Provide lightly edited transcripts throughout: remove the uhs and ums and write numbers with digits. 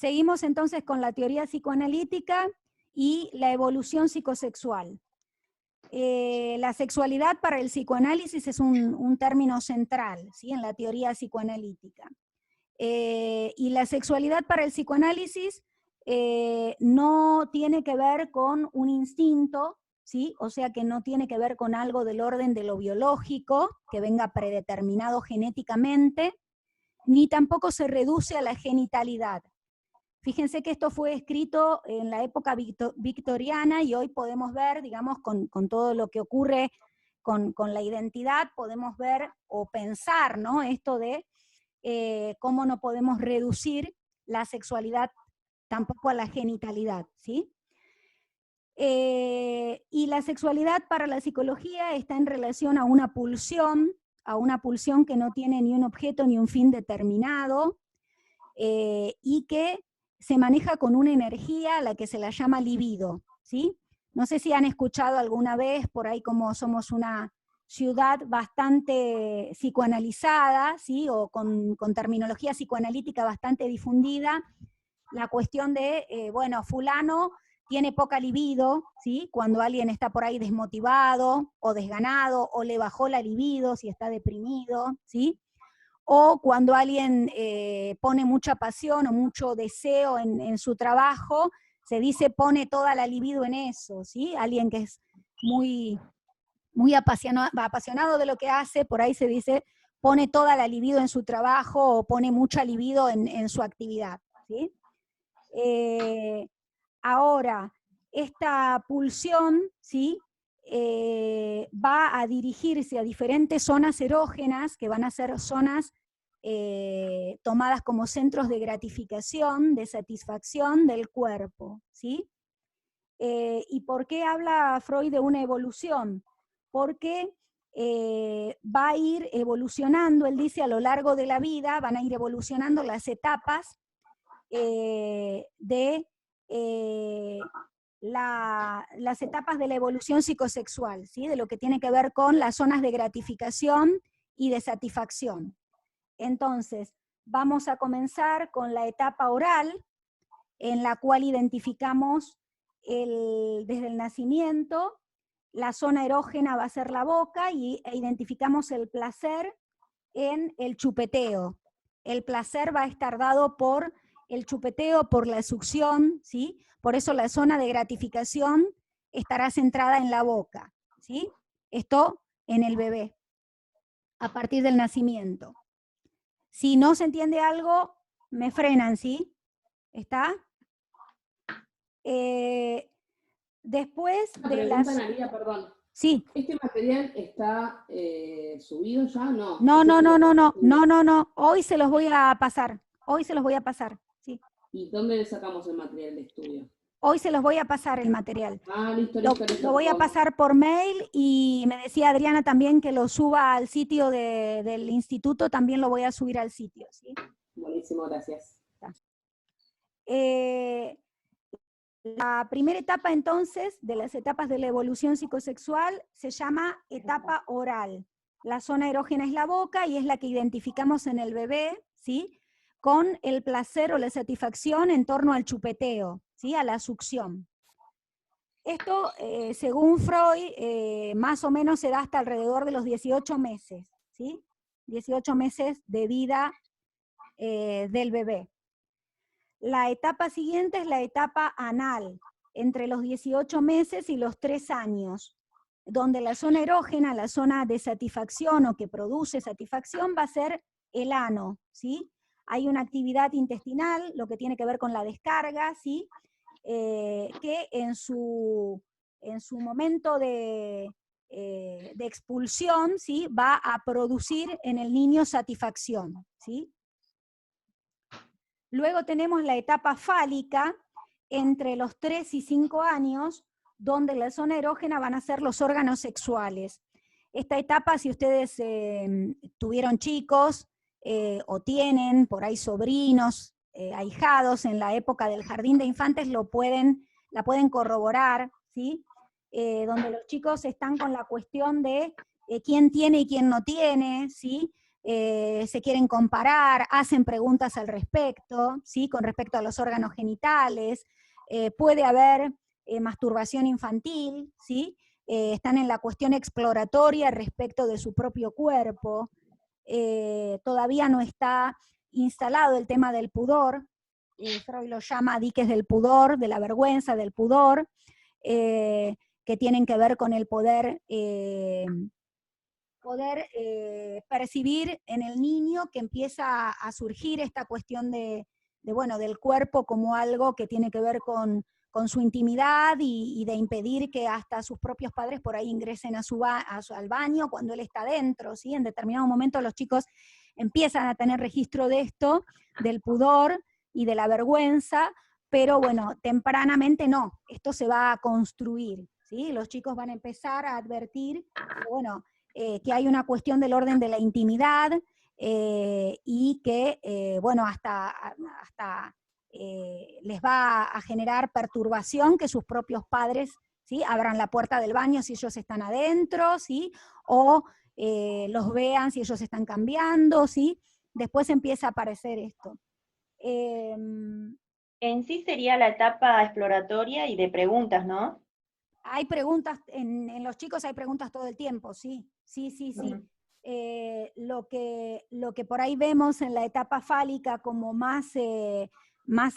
Seguimos entonces con la teoría psicoanalítica y la evolución psicosexual. La sexualidad para el psicoanálisis es un término central, ¿sí?, en la teoría psicoanalítica. Y la sexualidad para el psicoanálisis no tiene que ver con un instinto, ¿sí? O sea que no tiene que ver con algo del orden de lo biológico, que venga predeterminado genéticamente, ni tampoco se reduce a la genitalidad. Fíjense que esto fue escrito en la época victoriana y hoy podemos ver, digamos, con todo lo que ocurre con la identidad, podemos ver o pensar, ¿no?, esto de cómo no podemos reducir la sexualidad tampoco a la genitalidad, ¿sí? Y la sexualidad para la psicología está en relación a una pulsión que no tiene ni un objeto ni un fin determinado, y que se maneja con una energía a la que se la llama libido, ¿sí? No sé si han escuchado alguna vez, por ahí como somos una ciudad bastante psicoanalizada, ¿sí?, o con terminología psicoanalítica bastante difundida, la cuestión de, bueno, fulano tiene poca libido, ¿sí?, cuando alguien está por ahí desmotivado o desganado, o le bajó la libido si está deprimido, ¿sí?, o cuando alguien pone mucha pasión o mucho deseo en su trabajo, se dice pone toda la libido en eso, ¿sí? Alguien que es muy apasionado de lo que hace, por ahí se dice pone toda la libido en su trabajo o pone mucha libido en su actividad, ¿sí? Ahora, esta pulsión, ¿sí?, va a dirigirse a diferentes zonas erógenas, que van a ser zonas tomadas como centros de gratificación, de satisfacción del cuerpo, ¿sí? ¿Y por qué habla Freud de una evolución? Porque va a ir evolucionando, él dice, a lo largo de la vida, van a ir evolucionando las etapas de las etapas de la evolución psicosexual, ¿sí?, de lo que tiene que ver con las zonas de gratificación y de satisfacción. Entonces, vamos a comenzar con la etapa oral, en la cual identificamos desde el nacimiento, la zona erógena va a ser la boca, e identificamos el placer en el chupeteo. El placer va a estar dado por el chupeteo, por la succión, ¿sí? Por eso la zona de gratificación estará centrada en la boca, ¿sí? Esto en el bebé, a partir del nacimiento. Si no se entiende algo, me frenan, ¿sí? ¿Está? Después Una de pregunta, las... Analia, perdón. Sí. ¿Este material está subido ya? No. No. Hoy se los voy a pasar. Hoy se los voy a pasar. Sí. ¿Y dónde le sacamos el material de estudio? Hoy se los voy a pasar el material. Ah, listo. Lo voy a pasar por mail, y me decía Adriana también que lo suba al sitio del instituto, también lo voy a subir al sitio, ¿sí? Buenísimo, gracias. La primera etapa entonces de las etapas de la evolución psicosexual se llama etapa oral. La zona erógena es la boca y es la que identificamos en el bebé, ¿sí?, con el placer o la satisfacción en torno al chupeteo, ¿sí?, a la succión. Esto, según Freud, más o menos se da hasta alrededor de los 18 meses, ¿sí? 18 meses de vida del bebé. La etapa siguiente es la etapa anal, entre los 18 meses y los 3 años, donde la zona erógena, la zona de satisfacción o que produce satisfacción, va a ser el ano, ¿sí? Hay una actividad intestinal, lo que tiene que ver con la descarga, ¿sí?, que en su momento de expulsión, ¿sí?, va a producir en el niño satisfacción, ¿sí? Luego tenemos la etapa fálica, entre los 3 y 5 años, donde la zona erógena van a ser los órganos sexuales. Esta etapa, si ustedes tuvieron chicos o tienen por ahí sobrinos, ahijados en la época del jardín de infantes, la pueden corroborar, ¿sí? Donde los chicos están con la cuestión de quién tiene y quién no tiene, ¿sí? se quieren comparar, hacen preguntas al respecto, ¿sí? Con respecto a los órganos genitales, puede haber masturbación infantil, ¿sí? Están en la cuestión exploratoria respecto de su propio cuerpo, todavía no está instalado el tema del pudor, Freud lo llama diques del pudor, de la vergüenza, del pudor, que tienen que ver con el poder percibir en el niño que empieza a surgir esta cuestión bueno, del cuerpo como algo que tiene que ver con su intimidad y de impedir que hasta sus propios padres por ahí ingresen al baño cuando él está dentro, ¿sí? En determinado momento los chicos empiezan a tener registro de esto, del pudor y de la vergüenza, pero bueno, tempranamente no, esto se va a construir, ¿sí? Los chicos van a empezar a advertir que, bueno, que hay una cuestión del orden de la intimidad y que, bueno, hasta les va a generar perturbación que sus propios padres, ¿sí? Abran la puerta del baño si ellos están adentro, ¿sí? O los vean si ellos están cambiando, ¿sí? Después empieza a aparecer esto. En sí sería la etapa exploratoria y de preguntas, ¿no? Hay preguntas, en los chicos hay preguntas todo el tiempo, sí, sí. Lo que por ahí vemos en la etapa fálica como más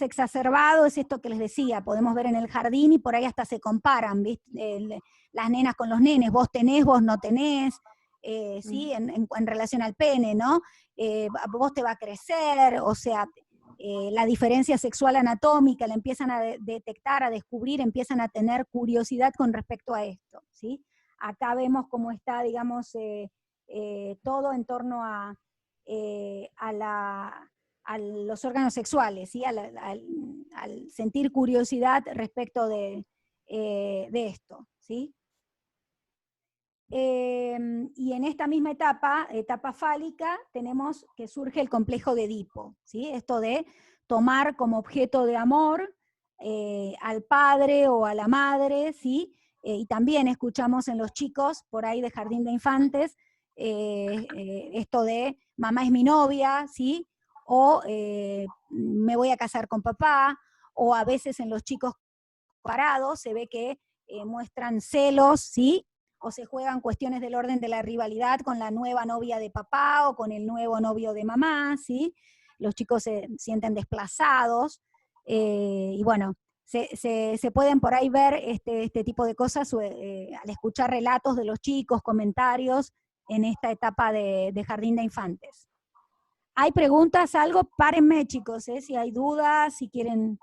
exacerbado es esto que les decía, podemos ver en el jardín y por ahí hasta se comparan, ¿viste? Las nenas con los nenes, vos tenés, vos no tenés, ¿sí? En relación al pene, ¿no? Vos te va a crecer, o sea, la diferencia sexual anatómica, la empiezan a detectar, a descubrir, empiezan a tener curiosidad con respecto a esto, ¿sí? Acá vemos cómo está, digamos, todo en torno a los órganos sexuales, ¿sí? Al sentir curiosidad respecto de esto, ¿sí? Y en esta misma etapa fálica, tenemos que surge el complejo de Edipo, ¿sí? Esto de tomar como objeto de amor al padre o a la madre, ¿sí? Y también escuchamos en los chicos, por ahí de jardín de infantes, esto de mamá es mi novia, ¿sí? O me voy a casar con papá, o a veces en los chicos parados se ve que muestran celos, ¿sí? O se juegan cuestiones del orden de la rivalidad con la nueva novia de papá o con el nuevo novio de mamá, ¿sí? Los chicos se sienten desplazados, y bueno, se pueden por ahí ver este tipo de cosas al escuchar relatos de los chicos, comentarios en esta etapa de jardín de infantes. ¿Hay preguntas, algo? Párenme, chicos, si hay dudas, si quieren...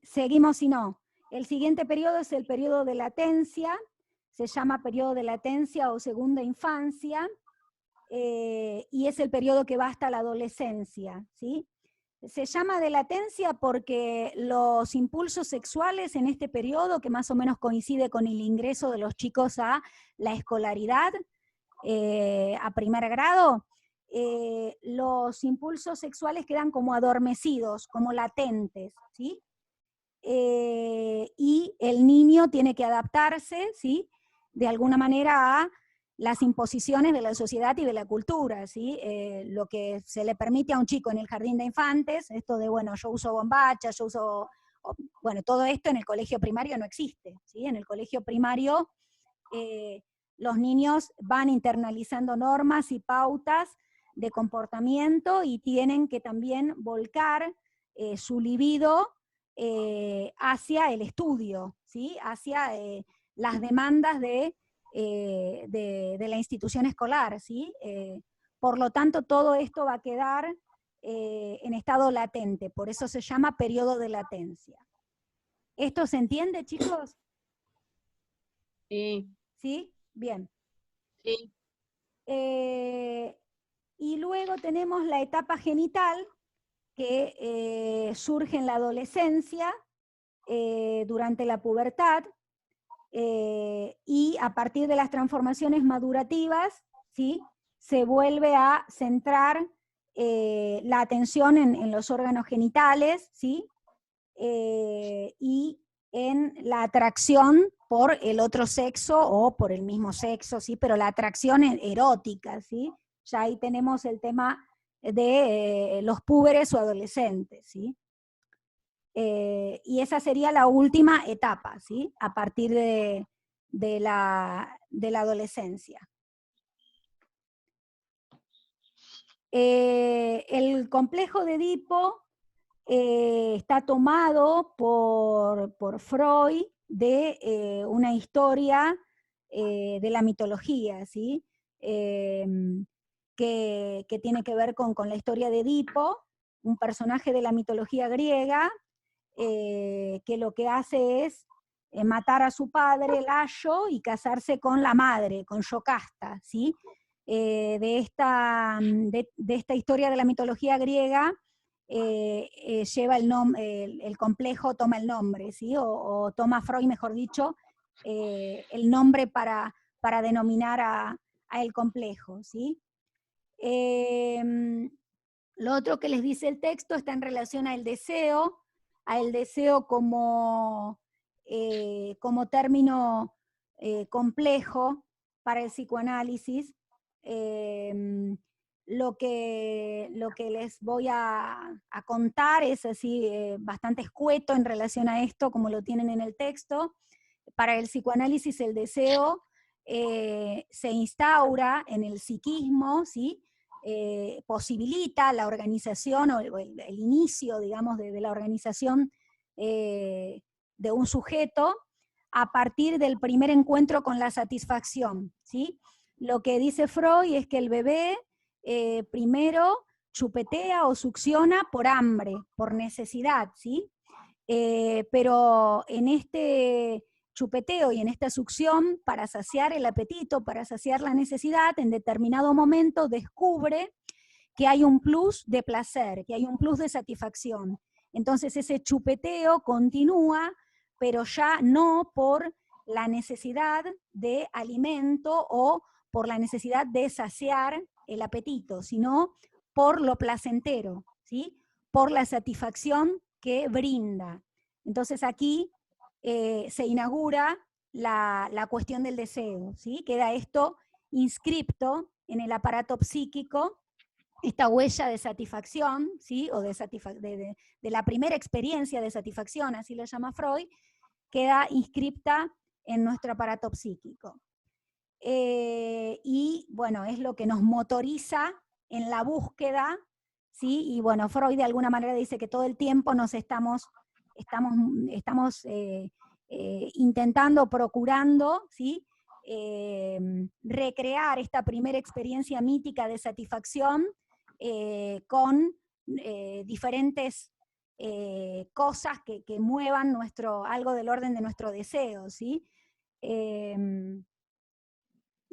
seguimos si no. El siguiente periodo es el periodo de latencia, se llama periodo de latencia o segunda infancia, y es el periodo que va hasta la adolescencia, ¿sí? Se llama de latencia porque los impulsos sexuales en este periodo, que más o menos coincide con el ingreso de los chicos a la escolaridad, a primer grado, los impulsos sexuales quedan como adormecidos, como latentes, ¿sí? Y el niño tiene que adaptarse, ¿sí? De alguna manera a las imposiciones de la sociedad y de la cultura, ¿sí? Lo que se le permite a un chico en el jardín de infantes, esto de, bueno, yo uso bombacha, yo uso... Bueno, todo esto en el colegio primario no existe, ¿sí? En el colegio primario los niños van internalizando normas y pautas de comportamiento y tienen que también volcar su libido hacia el estudio, ¿sí? Hacia las demandas de la institución escolar, ¿sí? Por lo tanto, todo esto va a quedar en estado latente, por eso se llama periodo de latencia. ¿Esto se entiende, chicos? Sí. ¿Sí? Bien. Sí. Y luego tenemos la etapa genital, que surge en la adolescencia, durante la pubertad, y a partir de las transformaciones madurativas, ¿sí? Se vuelve a centrar la atención en los órganos genitales, ¿sí? Y en la atracción por el otro sexo o por el mismo sexo, ¿sí? Pero la atracción erótica, ¿sí? Ya ahí tenemos el tema de los púberes o adolescentes, ¿sí? Y esa sería la última etapa, ¿sí? A partir de la adolescencia. El complejo de Edipo está tomado por Freud de una historia de la mitología, ¿sí? Que tiene que ver con la historia de Edipo, un personaje de la mitología griega, que lo que hace es matar a su padre, Layo, y casarse con la madre, con Yocasta, ¿sí? De esta historia de la mitología griega lleva el complejo toma el nombre, ¿sí? O toma Freud, mejor dicho, el nombre para denominar a el complejo, ¿sí? Lo otro que les dice el texto está en relación al deseo como término complejo para el psicoanálisis. Lo que les voy a contar es así bastante escueto en relación a esto, como lo tienen en el texto. Para el psicoanálisis el deseo se instaura en el psiquismo, ¿sí? Posibilita la organización o el inicio, digamos, de la organización de un sujeto a partir del primer encuentro con la satisfacción, ¿sí? Lo que dice Freud es que el bebé primero chupetea o succiona por hambre, por necesidad, ¿sí? Pero en este chupeteo y en esta succión, para saciar el apetito, para saciar la necesidad, en determinado momento descubre que hay un plus de placer, que hay un plus de satisfacción. Entonces ese chupeteo continúa, pero ya no por la necesidad de alimento o por la necesidad de saciar el apetito, sino por lo placentero, ¿sí? Por la satisfacción que brinda. Entonces aquí se inaugura la cuestión del deseo, ¿sí? Queda esto inscripto en el aparato psíquico, esta huella de satisfacción, ¿sí? O de la primera experiencia de satisfacción, así lo llama Freud, queda inscripta en nuestro aparato psíquico. Y bueno, es lo que nos motoriza en la búsqueda, ¿sí? Y bueno, Freud de alguna manera dice que todo el tiempo nos estamos intentando, procurando, ¿sí? Recrear esta primera experiencia mítica de satisfacción con diferentes cosas que muevan algo del orden de nuestro deseo, ¿sí?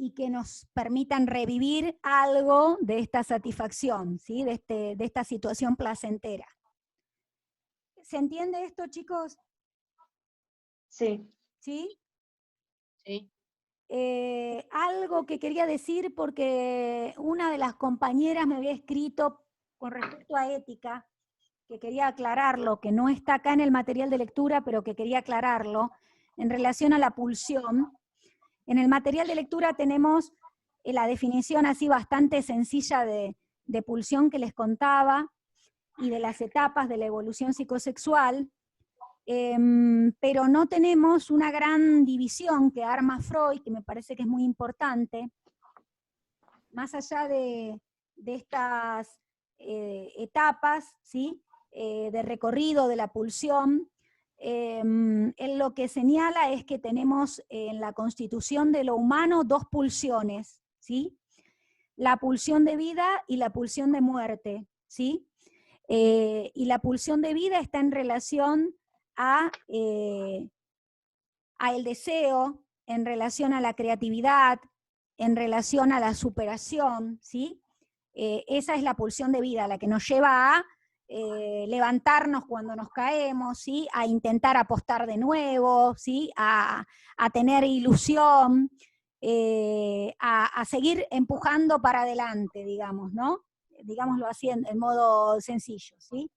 Y que nos permitan revivir algo de esta satisfacción, ¿sí? de esta situación placentera. ¿Se entiende esto, chicos? Sí. ¿Sí? Sí. Algo que quería decir, porque una de las compañeras me había escrito con respecto a ética, que quería aclararlo, que no está acá en el material de lectura, pero que quería aclararlo, en relación a la pulsión. En el material de lectura tenemos la definición así bastante sencilla de pulsión que les contaba, y de las etapas de la evolución psicosexual, pero no tenemos una gran división que arma Freud, que me parece que es muy importante, más allá de estas etapas, ¿sí? De recorrido de la pulsión. Él lo que señala es que tenemos en la constitución de lo humano dos pulsiones, ¿sí? La pulsión de vida y la pulsión de muerte, ¿sí? Y la pulsión de vida está en relación a el deseo, en relación a la creatividad, en relación a la superación, ¿sí? Esa es la pulsión de vida, la que nos lleva a levantarnos cuando nos caemos, ¿sí? A intentar apostar de nuevo, ¿sí? A tener ilusión, a seguir empujando para adelante, digamos, ¿no? Digámoslo así en modo sencillo, ¿sí?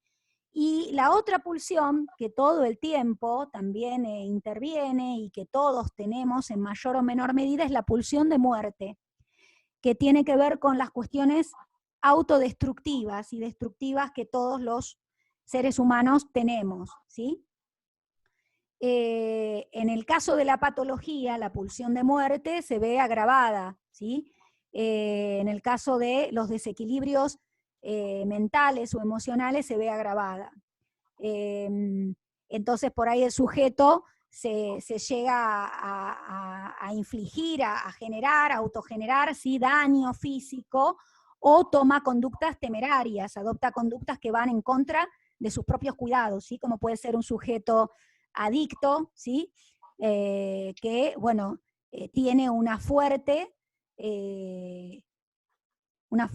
Y la otra pulsión, que todo el tiempo también interviene y que todos tenemos en mayor o menor medida, es la pulsión de muerte, que tiene que ver con las cuestiones autodestructivas y destructivas que todos los seres humanos tenemos, ¿sí? En el caso de la patología, la pulsión de muerte se ve agravada, ¿sí? En el caso de los desequilibrios mentales o emocionales se ve agravada. Entonces por ahí el sujeto se llega a infligir, a generar, a autogenerar, ¿sí? Daño físico, o toma conductas temerarias, adopta conductas que van en contra de sus propios cuidados, ¿sí? Como puede ser un sujeto adicto, ¿sí? Que, bueno, tiene una fuerte, hay una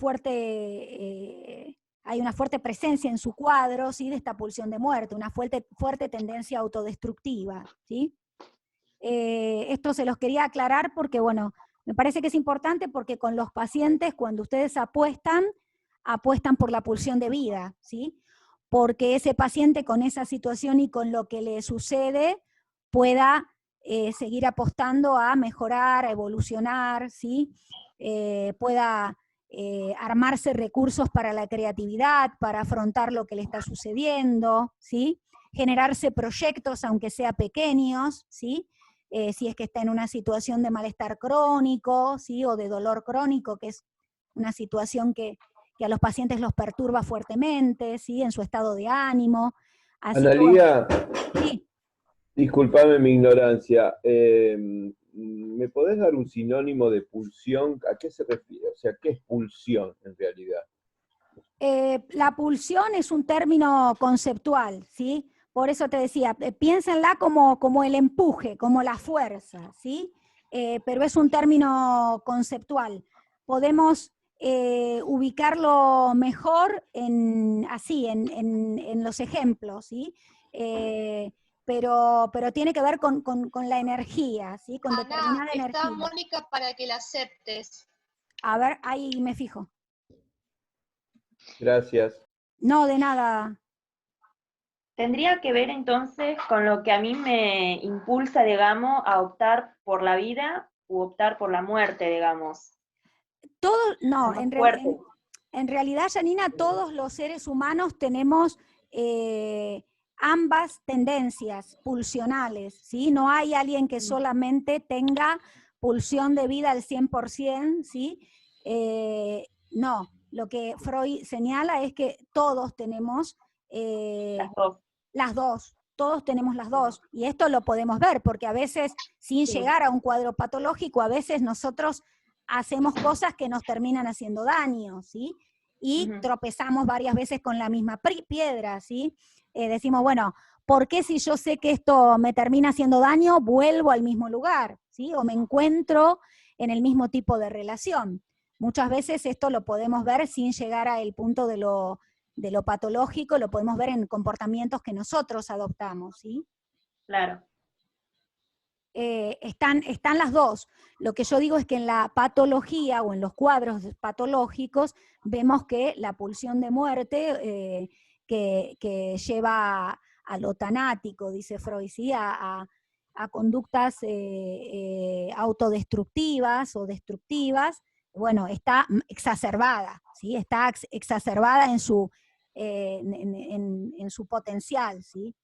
fuerte presencia en su cuadro, ¿sí? De esta pulsión de muerte, una fuerte tendencia autodestructiva, ¿sí? Esto se los quería aclarar porque, bueno, me parece que es importante porque con los pacientes, cuando ustedes apuestan por la pulsión de vida, ¿sí? Porque ese paciente con esa situación y con lo que le sucede pueda seguir apostando a mejorar, a evolucionar, ¿sí? Pueda armarse recursos para la creatividad, para afrontar lo que le está sucediendo, ¿sí? Generarse proyectos, aunque sea pequeños, ¿sí? Si es que está en una situación de malestar crónico, ¿sí? O de dolor crónico, que es una situación que a los pacientes los perturba fuertemente, ¿sí? En su estado de ánimo. Así que bueno, Analía, sí. discúlpame mi ignorancia. ¿Me podés dar un sinónimo de pulsión? ¿A qué se refiere? O sea, ¿qué es pulsión en realidad? La pulsión es un término conceptual, ¿sí? Por eso te decía, piénsenla como el empuje, como la fuerza, ¿sí? Pero es un término conceptual. Podemos ubicarlo mejor en los ejemplos, ¿sí? Pero tiene que ver con la energía, ¿sí? Con Ana, determinada está energía. Mónica para que la aceptes. A ver, ahí me fijo. Gracias. No, de nada. Tendría que ver entonces con lo que a mí me impulsa, digamos, a optar por la vida u optar por la muerte, digamos. No, Es más fuerte. en realidad, Janina, todos los seres humanos tenemos ambas tendencias pulsionales, ¿sí? No hay alguien que solamente tenga pulsión de vida al 100%, ¿sí? No, lo que Freud señala es que todos tenemos Las dos. las dos, todos tenemos las dos, y esto lo podemos ver, porque a veces, sin Sí. llegar a un cuadro patológico, a veces nosotros hacemos cosas que nos terminan haciendo daño, ¿sí? Y tropezamos varias veces con la misma piedra, ¿sí? Decimos, bueno, ¿por qué si yo sé que esto me termina haciendo daño, vuelvo al mismo lugar, ¿sí? O me encuentro en el mismo tipo de relación. Muchas veces esto lo podemos ver sin llegar al punto de lo patológico, lo podemos ver en comportamientos que nosotros adoptamos, ¿sí? Claro. Están las dos. Lo que yo digo es que en la patología o en los cuadros patológicos vemos que la pulsión de muerte que lleva a lo tanático, dice Freud, ¿sí? a conductas autodestructivas o destructivas, bueno, está exacerbada, ¿sí? Está exacerbada en su potencial, ¿sí?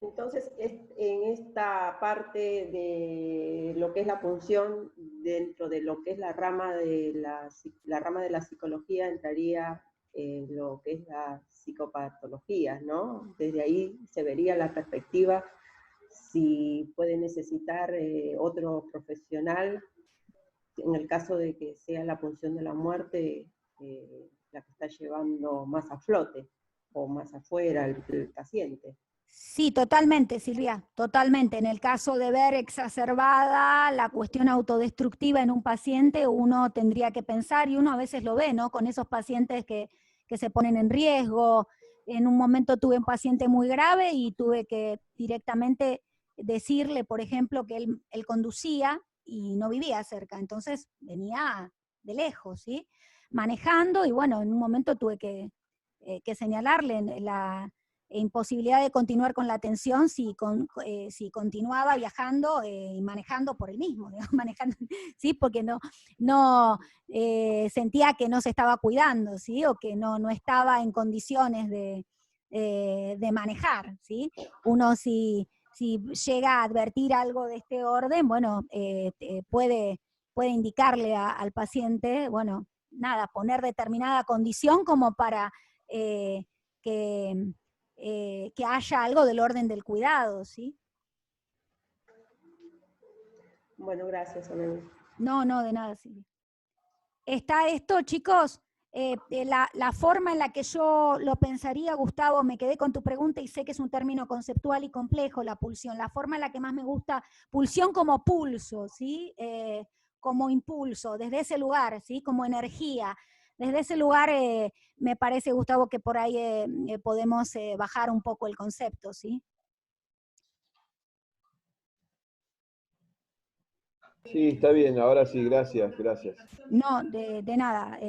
Entonces, en esta parte de lo que es la punción dentro de lo que es la rama de la psicología entraría lo que es la psicopatología, ¿no? Desde ahí se vería la perspectiva si puede necesitar otro profesional, en el caso de que sea la punción de la muerte la que está llevando más a flote o más afuera el paciente. Sí, totalmente, Silvia, totalmente. En el caso de ver exacerbada la cuestión autodestructiva en un paciente, uno tendría que pensar, y uno a veces lo ve, ¿no? Con esos pacientes que se ponen en riesgo. En un momento tuve un paciente muy grave y tuve que directamente decirle, por ejemplo, que él conducía y no vivía cerca, entonces venía de lejos, ¿sí? Manejando, y bueno, en un momento tuve que que señalarle la imposibilidad de continuar con la atención si continuaba viajando y manejando por él mismo, digamos, manejando, ¿sí? Porque no sentía que no se estaba cuidando, ¿sí? O que no estaba en condiciones de manejar, ¿sí? Uno si llega a advertir algo de este orden, bueno, puede indicarle al paciente, bueno, nada, poner determinada condición como para que haya algo del orden del cuidado, ¿sí? Bueno, gracias, Ana. No, de nada, Silvia. Está esto, chicos, la forma en la que yo lo pensaría, Gustavo, me quedé con tu pregunta y sé que es un término conceptual y complejo, la pulsión, la forma en la que más me gusta, pulsión como pulso, ¿sí? Como impulso, desde ese lugar, ¿sí? Como energía. Desde ese lugar me parece, Gustavo, que por ahí podemos bajar un poco el concepto, ¿sí? Sí, está bien, ahora sí, gracias. No, de nada.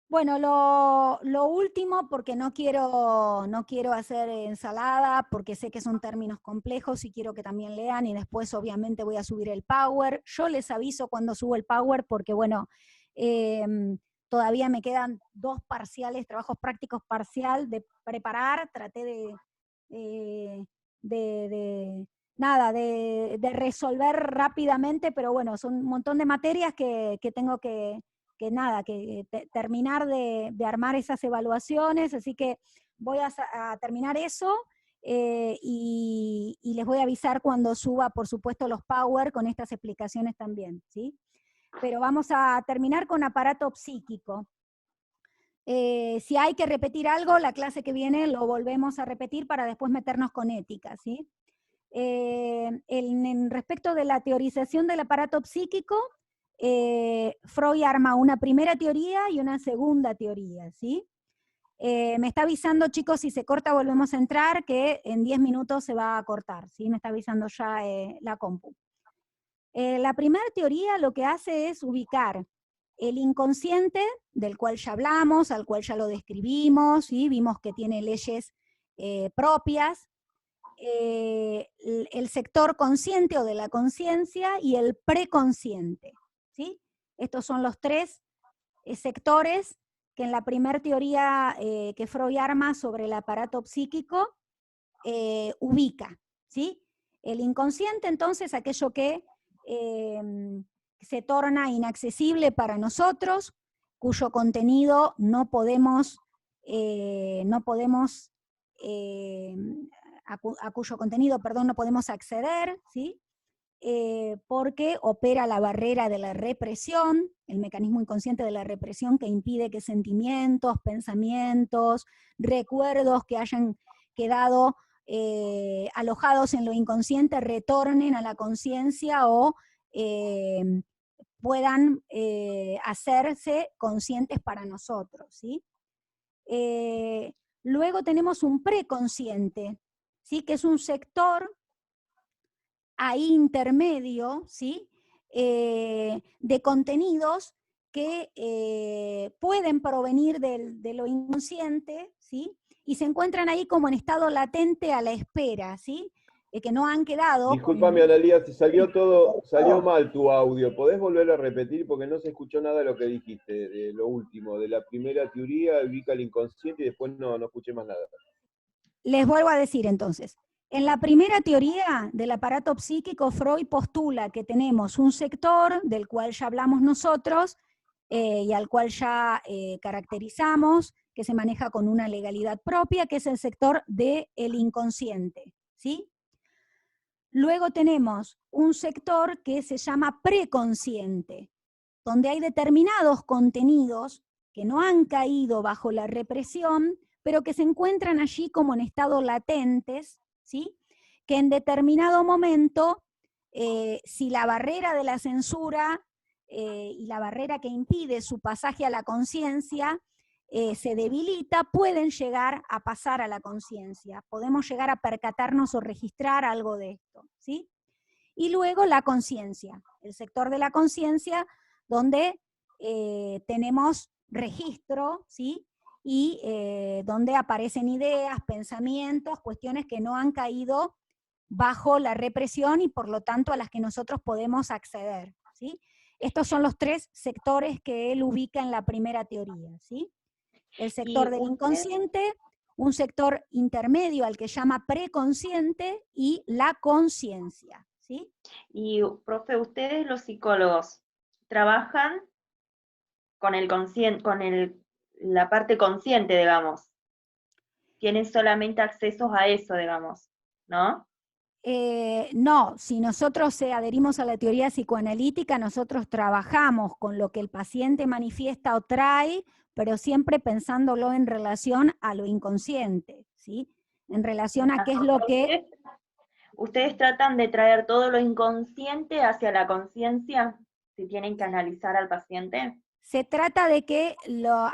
Bueno, lo último, porque no quiero hacer ensalada, porque sé que son términos complejos y quiero que también lean, y después obviamente voy a subir el Power. Yo les aviso cuando subo el Power, porque bueno, todavía me quedan 2 parciales, trabajos prácticos parcial de preparar, traté de resolver rápidamente, pero bueno, son un montón de materias que tengo que terminar de armar esas evaluaciones, así que voy a terminar eso y les voy a avisar cuando suba, por supuesto, los Power con estas explicaciones también, ¿sí? Pero vamos a terminar con aparato psíquico. Si hay que repetir algo, la clase que viene lo volvemos a repetir para después meternos con ética, ¿sí? En respecto de la teorización del aparato psíquico, Freud arma una primera teoría y una segunda teoría, ¿sí? Me está avisando, chicos, si se corta volvemos a entrar, que en 10 minutos se va a cortar, ¿sí? Me está avisando ya la compu. La primera teoría lo que hace es ubicar el inconsciente, del cual ya hablamos, al cual ya lo describimos, ¿sí? Vimos que tiene leyes propias, el sector consciente o de la conciencia y el preconsciente, ¿sí? Estos son los 3 sectores que en la primera teoría que Freud arma sobre el aparato psíquico ubica, ¿sí? El inconsciente, entonces, aquello que se torna inaccesible para nosotros, cuyo contenido no podemos a cuyo contenido, perdón, no podemos acceder, ¿sí? Porque opera la barrera de la represión, el mecanismo inconsciente de la represión que impide que sentimientos, pensamientos, recuerdos que hayan quedado alojados en lo inconsciente retornen a la conciencia o puedan hacerse conscientes para nosotros, ¿sí? Luego tenemos un preconsciente, ¿sí? Que es un sector ahí intermedio, ¿sí? De contenidos que pueden provenir de lo inconsciente, ¿sí? Y se encuentran ahí como en estado latente a la espera, ¿sí? Que no han quedado... Disculpame, Analía, salió mal tu audio. ¿Podés volver a repetir? Porque no se escuchó nada de lo que dijiste, de lo último, de la primera teoría, ubica el inconsciente y después no escuché más nada. Les vuelvo a decir entonces. En la primera teoría del aparato psíquico, Freud postula que tenemos un sector del cual ya hablamos nosotros y al cual ya caracterizamos, que se maneja con una legalidad propia, que es el sector del inconsciente, ¿sí? Luego tenemos un sector que se llama preconsciente, donde hay determinados contenidos que no han caído bajo la represión, pero que se encuentran allí como en estado latentes, ¿sí? Que en determinado momento, si la barrera de la censura y la barrera que impide su pasaje a la conciencia se debilita, pueden llegar a pasar a la conciencia. Podemos llegar a percatarnos o registrar algo de esto, ¿sí? Y luego la conciencia, el sector de la conciencia donde tenemos registro, ¿sí? y donde aparecen ideas, pensamientos, cuestiones que no han caído bajo la represión y por lo tanto a las que nosotros podemos acceder, ¿sí? Estos son los 3 sectores que él ubica en la primera teoría, ¿sí? El sector Y del usted, inconsciente, un sector intermedio al que llama preconsciente y la conciencia, ¿sí? y profe, ustedes los psicólogos trabajan con el la parte consciente, digamos. Tienen solamente accesos a eso, digamos, ¿no? No, si nosotros adherimos a la teoría psicoanalítica, nosotros trabajamos con lo que el paciente manifiesta o trae, pero siempre pensándolo en relación a lo inconsciente, ¿sí? En relación a qué es lo que... Ustedes tratan de traer todo lo inconsciente hacia la conciencia, si tienen que analizar al paciente. Se trata de que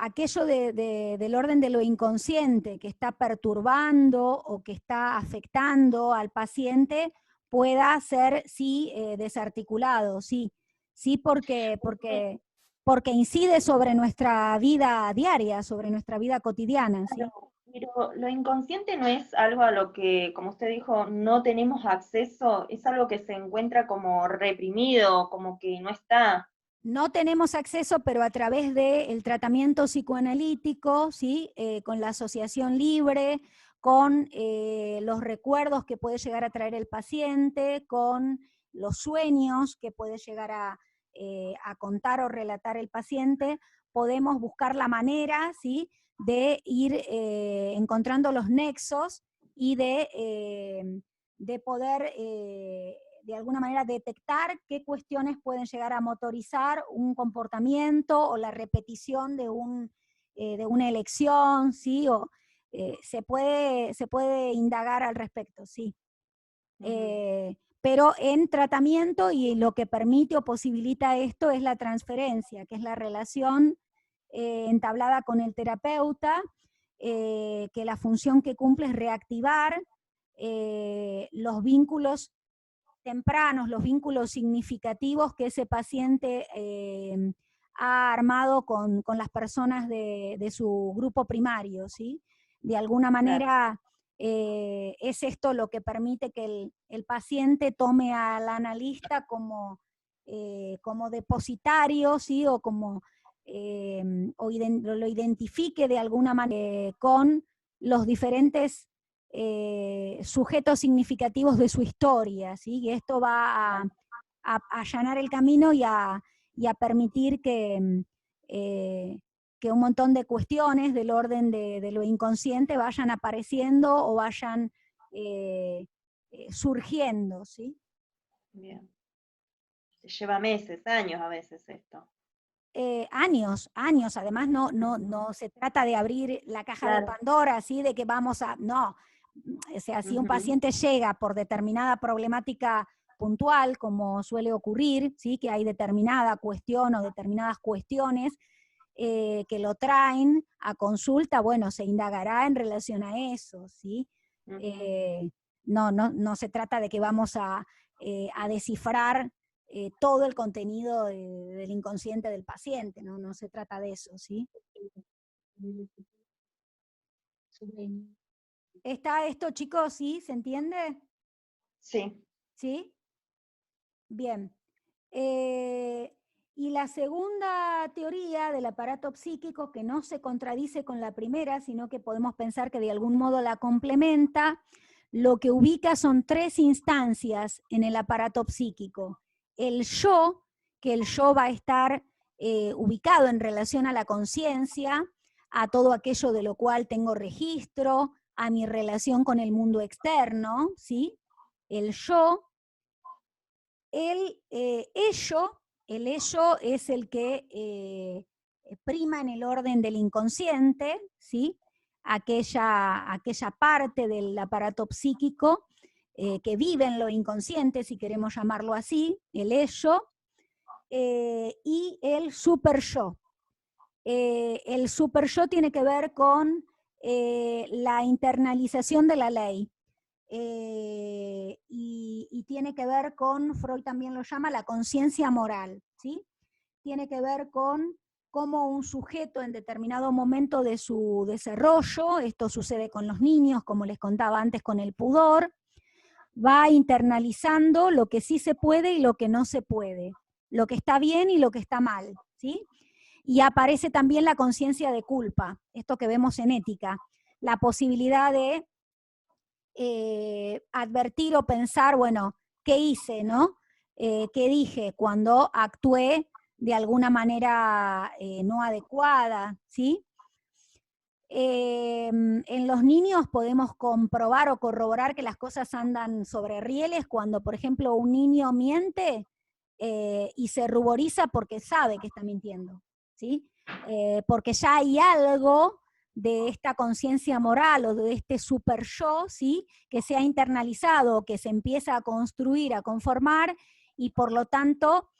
aquello del orden de lo inconsciente que está perturbando o que está afectando al paciente pueda ser, sí, desarticulado, sí, sí porque incide sobre nuestra vida diaria, sobre nuestra vida cotidiana, ¿sí? Pero lo inconsciente no es algo a lo que, como usted dijo, no tenemos acceso, es algo que se encuentra como reprimido, como que no está. No tenemos acceso, pero a través del tratamiento psicoanalítico, ¿sí? Con la asociación libre, con los recuerdos que puede llegar a traer el paciente, con los sueños que puede llegar a contar o relatar el paciente, podemos buscar la manera, ¿sí? De ir encontrando los nexos y de poder de alguna manera detectar qué cuestiones pueden llegar a motorizar un comportamiento o la repetición de una elección, ¿sí? O, se puede indagar al respecto, sí. Pero en tratamiento, y lo que permite o posibilita esto es la transferencia, que es la relación entablada con el terapeuta, que la función que cumple es reactivar los vínculos tempranos, los vínculos significativos que ese paciente ha armado con las personas de su grupo primario, ¿sí? De alguna manera es esto lo que permite que el paciente tome al analista como depositario, ¿sí? O como lo identifique de alguna manera con los diferentes sujetos significativos de su historia, ¿sí? Y esto va a allanar el camino y a permitir que un montón de cuestiones del orden de lo inconsciente vayan apareciendo o vayan surgiendo, ¿sí? Bien. Se lleva meses, años a veces esto. Años, además no se trata de abrir la caja de Pandora, ¿sí? De que vamos a, no, o sea, si un paciente llega por determinada problemática puntual, como suele ocurrir, ¿sí? Que hay determinada cuestión o determinadas cuestiones que lo traen a consulta, bueno, se indagará en relación a eso, ¿sí? No se trata de que vamos a descifrar todo el contenido del inconsciente del paciente, no se trata de eso, ¿sí? ¿Está esto, chicos? ¿Sí? ¿Se entiende? Sí. ¿Sí? Bien. Y la segunda teoría del aparato psíquico, que no se contradice con la primera, sino que podemos pensar que de algún modo la complementa, lo que ubica son 3 instancias en el aparato psíquico. El yo, que el yo va a estar ubicado en relación a la conciencia, a todo aquello de lo cual tengo registro, a mi relación con el mundo externo, ¿sí? El yo. El ello es el que prima en el orden del inconsciente, ¿sí? Aquella parte del aparato psíquico que vive en lo inconsciente, si queremos llamarlo así, el ello, y el super yo. El super yo tiene que ver con la internalización de la ley. Y tiene que ver con, Freud también lo llama, la conciencia moral, ¿sí? Tiene que ver con cómo un sujeto en determinado momento de su desarrollo, esto sucede con los niños, como les contaba antes con el pudor, va internalizando lo que sí se puede y lo que no se puede, lo que está bien y lo que está mal, ¿sí? Y aparece también la conciencia de culpa, esto que vemos en ética, la posibilidad de advertir o pensar, bueno, ¿qué hice, no? ¿Qué dije cuando actué de alguna manera no adecuada, ¿sí? En los niños podemos comprobar o corroborar que las cosas andan sobre rieles cuando, por ejemplo, un niño miente y se ruboriza porque sabe que está mintiendo, ¿sí? Porque ya hay algo de esta conciencia moral o de este super yo, ¿sí? Que se ha internalizado, que se empieza a construir, a conformar, y por lo tanto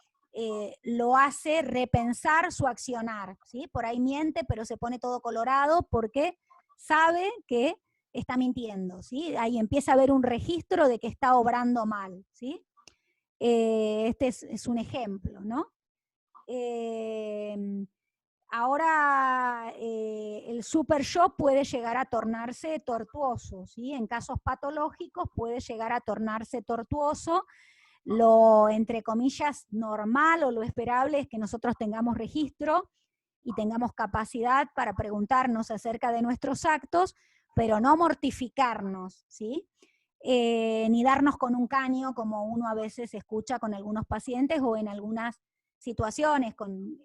lo hace repensar su accionar, ¿sí? Por ahí miente, pero se pone todo colorado porque sabe que está mintiendo, ¿sí? Ahí empieza a haber un registro de que está obrando mal, ¿sí? Este es un ejemplo, ¿no? Ahora el super yo puede llegar a tornarse tortuoso, ¿sí? En casos patológicos puede llegar a tornarse tortuoso. Lo, entre comillas, normal o lo esperable es que nosotros tengamos registro y tengamos capacidad para preguntarnos acerca de nuestros actos, pero no mortificarnos, ¿sí? Ni darnos con un caño como uno a veces escucha con algunos pacientes o en algunas situaciones, con